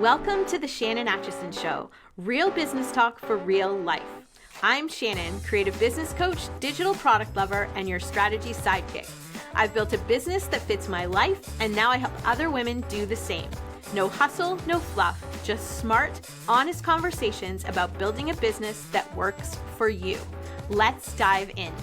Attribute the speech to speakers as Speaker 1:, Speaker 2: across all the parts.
Speaker 1: Welcome to the Shannon Acheson Show, real business talk for real life. I'm Shannon, creative business coach, digital product lover, and your strategy sidekick. I've built a business that fits my life, and now I help other women do the same. No hustle, no fluff, just smart, honest conversations about building a business that works for you. Let's dive in.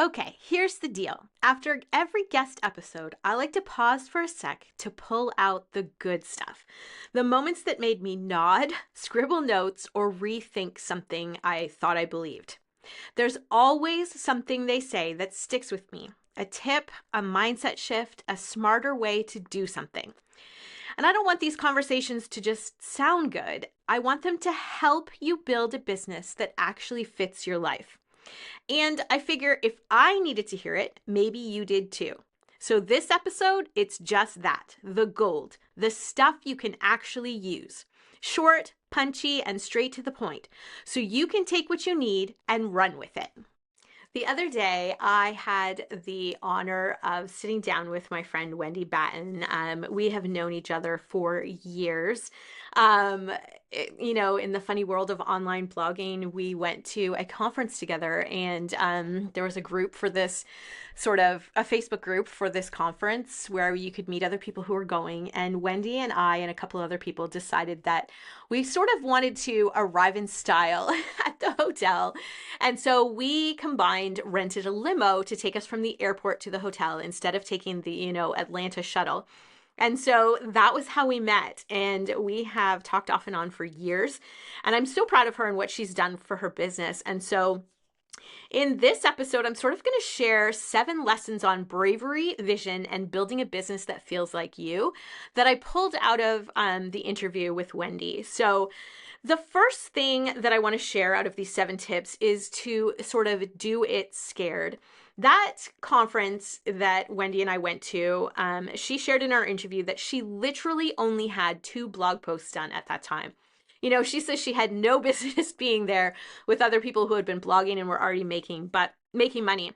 Speaker 1: Okay, here's the deal. After every guest episode, I like to pause for a sec to pull out the good stuff. The moments that made me nod, scribble notes, or rethink something I thought I believed. There's always something they say that sticks with me. A tip, a mindset shift, a smarter way to do something. And I don't want these conversations to just sound good. I want them to help you build a business that actually fits your life. And I figure if I needed to hear it, maybe you did too. So this episode, it's just that, the gold, the stuff you can actually use. Short, punchy, and straight to the point. So you can take what you need and run with it. The other day, I had the honor of sitting down with my friend Wendy Batten. We have known each other for years. In the funny world of online blogging, we went to a conference together, and there was a group for this a Facebook group for this conference where you could meet other people who were going. And Wendy and I and a couple other people decided that we sort of wanted to arrive in style at the hotel. And so we rented a limo to take us from the airport to the hotel instead of taking the, Atlanta shuttle. And so that was how we met. And we have talked off and on for years. And I'm so proud of her and what she's done for her business. And so in this episode, I'm sort of going to share 7 lessons on bravery, vision, and building a business that feels like you that I pulled out of the interview with Wendy. So the first thing that I want to share out of these 7 tips is to sort of do it scared. That conference that Wendy and I went to, she shared in our interview that she literally only had 2 blog posts done at that time. She says she had no business being there with other people who had been blogging and were already making money.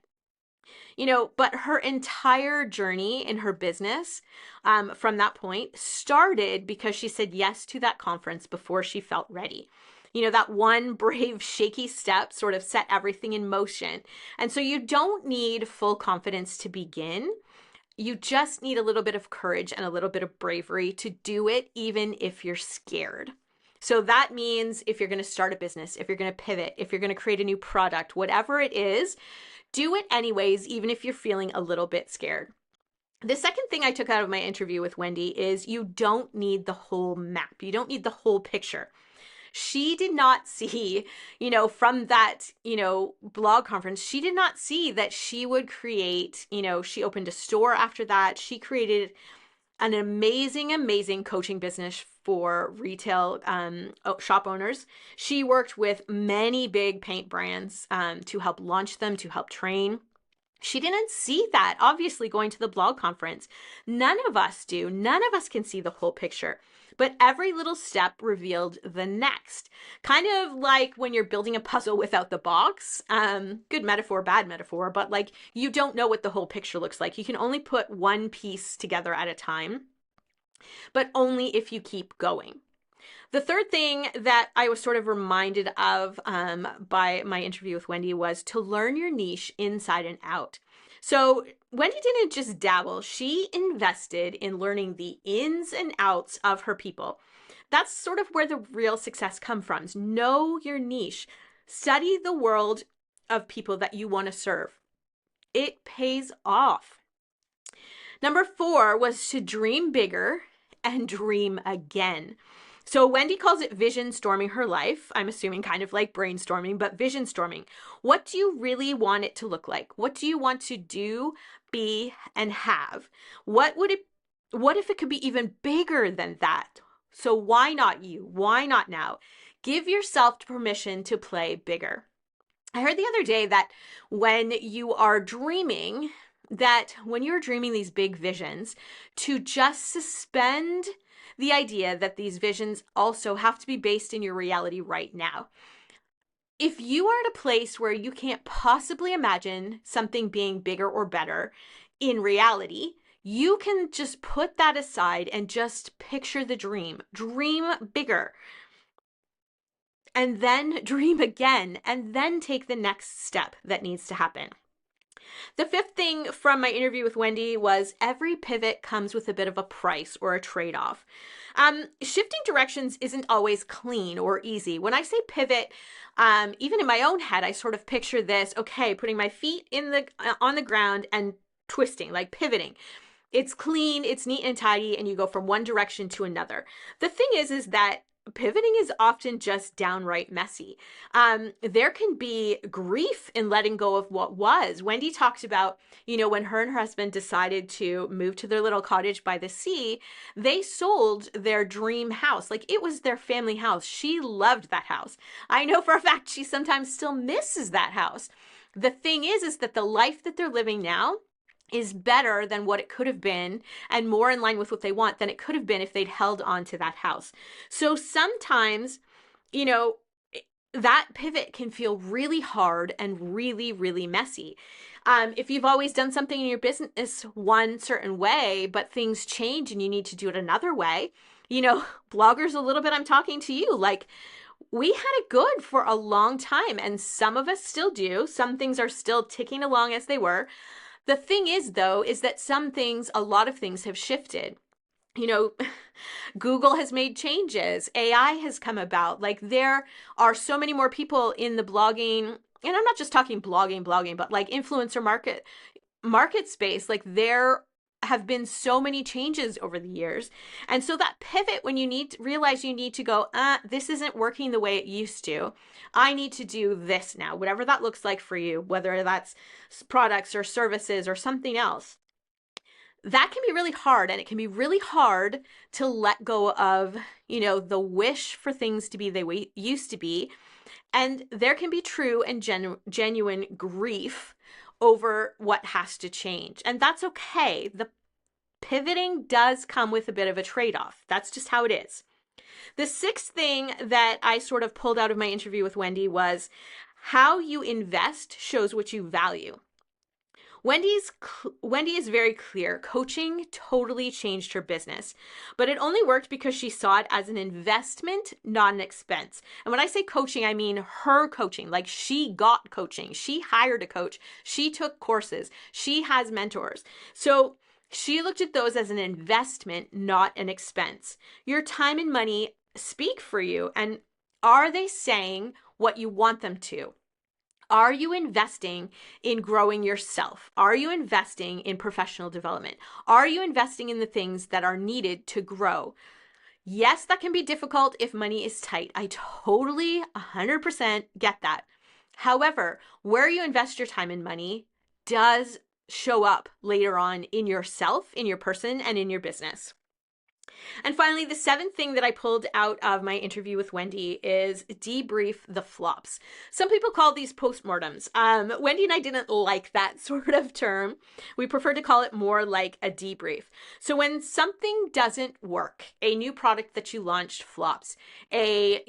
Speaker 1: But her entire journey in her business from that point started because she said yes to that conference before she felt ready. That one brave, shaky step sort of set everything in motion. And so you don't need full confidence to begin. You just need a little bit of courage and a little bit of bravery to do it, even if you're scared. So that means if you're going to start a business, if you're going to pivot, if you're going to create a new product, whatever it is, do it anyways, even if you're feeling a little bit scared. The second thing I took out of my interview with Wendy is you don't need the whole map. You don't need the whole picture. She did not see, from that, blog conference, she did not see that she would create, she opened a store after that. She created an amazing coaching business for retail shop owners. She worked with many big paint brands to help launch them, to help train. She didn't see that, obviously, going to the blog conference. None of us do. None of us can see the whole picture. But every little step revealed the next. Kind of like when you're building a puzzle without the box. Good metaphor, bad metaphor, but you don't know what the whole picture looks like. You can only put one piece together at a time, but only if you keep going. The third thing that I was sort of reminded of by my interview with Wendy was to learn your niche inside and out. So Wendy didn't just dabble. She invested in learning the ins and outs of her people. That's sort of where the real success comes from. Know your niche. Study the world of people that you want to serve. It pays off. Number 4 was to dream bigger and dream again. So Wendy calls it vision storming her life. I'm assuming kind of like brainstorming, but vision storming. What do you really want it to look like? What do you want to do, be, and have? What if it could be even bigger than that? So why not you? Why not now? Give yourself permission to play bigger. I heard the other day that when you're dreaming these big visions, to just suspend the idea that these visions also have to be based in your reality right now. If you are at a place where you can't possibly imagine something being bigger or better in reality, you can just put that aside and just picture the dream. Dream bigger. And then dream again, and then take the next step that needs to happen. The fifth thing from my interview with Wendy was every pivot comes with a bit of a price or a trade-off. Shifting directions isn't always clean or easy. When I say pivot, even in my own head, I sort of picture this, okay, putting my feet on the ground and twisting, like pivoting. It's clean, it's neat and tidy, and you go from one direction to another. The thing is that pivoting is often just downright messy. There can be grief in letting go of what was. Wendy talked about, when her and her husband decided to move to their little cottage by the sea, they sold their dream house. Like, it was their family house. She loved that house. I know for a fact she sometimes still misses that house. The thing is that the life that they're living now is better than what it could have been and more in line with what they want than it could have been if they'd held on to that house. So sometimes, that pivot can feel really hard and really, really messy. If you've always done something in your business one certain way, but things change and you need to do it another way, bloggers, a little bit, I'm talking to you, like, we had it good for a long time, and some of us still do. Some things are still ticking along as they were. The thing is, though, is that a lot of things have shifted. Google has made changes. AI has come about. Like, there are so many more people in the blogging, and I'm not just talking blogging, but like influencer market space. Like, there have been so many changes over the years. And so that pivot, when you realize you need to go, this isn't working the way it used to. I need to do this now, whatever that looks like for you, whether that's products or services or something else. That can be really hard, and it can be really hard to let go of, the wish for things to be the used to be. And there can be true and genuine grief over what has to change. And that's okay. The pivoting does come with a bit of a trade-off. That's just how it is. The sixth thing that I sort of pulled out of my interview with Wendy was how you invest shows what you value. Wendy is very clear. Coaching totally changed her business, but it only worked because she saw it as an investment, not an expense. And when I say coaching, I mean her coaching. Like, she got coaching. She hired a coach. She took courses. She has mentors. So she looked at those as an investment, not an expense. Your time and money speak for you. And are they saying what you want them to? Are you investing in growing yourself? Are you investing in professional development? Are you investing in the things that are needed to grow? Yes, that can be difficult if money is tight. I totally 100% get that. However, where you invest your time and money does show up later on in yourself, in your person, and in your business. And finally, the seventh thing that I pulled out of my interview with Wendy is debrief the flops. Some people call these postmortems. Wendy and I didn't like that sort of term. We prefer to call it more like a debrief. So when something doesn't work, a new product that you launched flops, a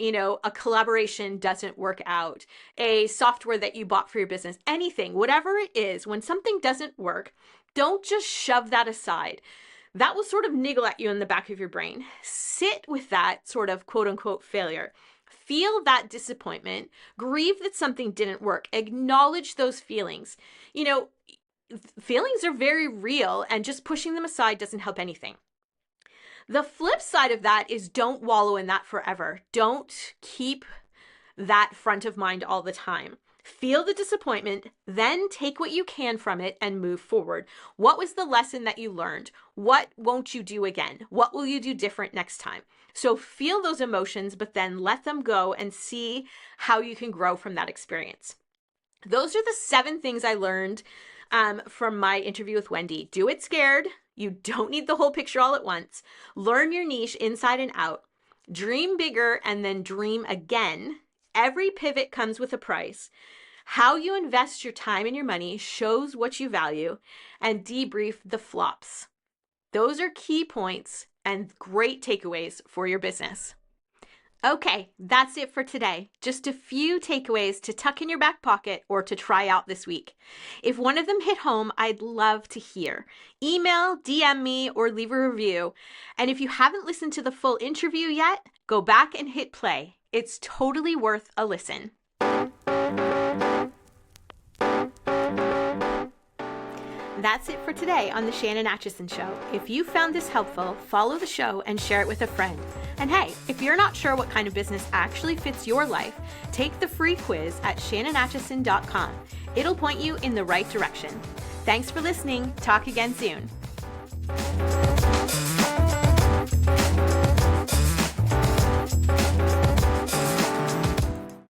Speaker 1: collaboration doesn't work out, a software that you bought for your business, anything, whatever it is, when something doesn't work, don't just shove that aside. That will sort of niggle at you in the back of your brain. Sit with that sort of quote unquote failure. Feel that disappointment. Grieve that something didn't work. Acknowledge those feelings. Feelings are very real, and just pushing them aside doesn't help anything. The flip side of that is don't wallow in that forever. Don't keep that front of mind all the time. Feel the disappointment, then take what you can from it and move forward. What was the lesson that you learned? What won't you do again? What will you do different next time? So feel those emotions, but then let them go and see how you can grow from that experience. Those are the 7 things I learned from my interview with Wendy. Do it scared. You don't need the whole picture all at once. Learn your niche inside and out. Dream bigger and then dream again. Every pivot comes with a price. How you invest your time and your money shows what you value, and debrief the flops. Those are key points and great takeaways for your business. Okay, that's it for today. Just a few takeaways to tuck in your back pocket or to try out this week. If one of them hit home, I'd love to hear. Email, DM me, or leave a review. And if you haven't listened to the full interview yet, go back and hit play. It's totally worth a listen. That's it for today on the Shannon Acheson Show. If you found this helpful, follow the show and share it with a friend. And hey, if you're not sure what kind of business actually fits your life, take the free quiz at shannonacheson.com. It'll point you in the right direction. Thanks for listening. Talk again soon.